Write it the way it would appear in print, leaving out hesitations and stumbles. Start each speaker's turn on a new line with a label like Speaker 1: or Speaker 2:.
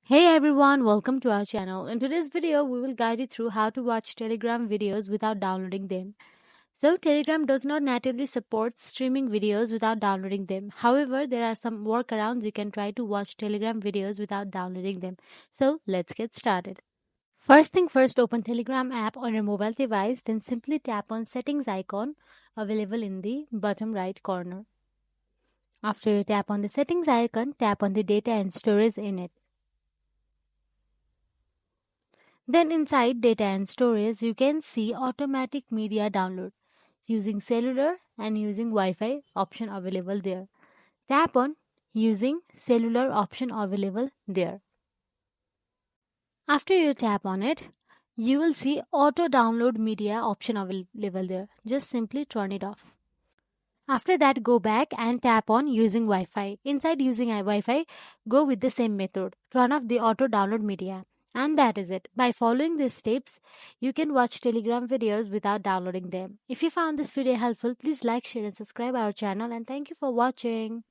Speaker 1: Hey everyone, welcome to our channel. In today's video, we will guide you through how to watch Telegram videos without downloading them. So, Telegram does not natively support streaming videos without downloading them. However, there are some workarounds you can try to watch Telegram videos without downloading them. So, let's get started. First thing first, open Telegram app on your mobile device, then simply tap on settings icon available in the bottom right corner. After you tap on the settings icon, tap on the data and storage in it. Then inside data and storage, you can see automatic media download using cellular and using Wi-Fi option available there. Tap on using cellular option available there. After you tap on it, you will see auto download media option available there. Just simply turn it off. After that, go back and tap on using Wi-Fi. Inside using Wi-Fi, go with the same method. Turn off the auto download media. And that is it. By following these steps, you can watch Telegram videos without downloading them. If you found this video helpful, please like, share and subscribe our channel and thank you for watching.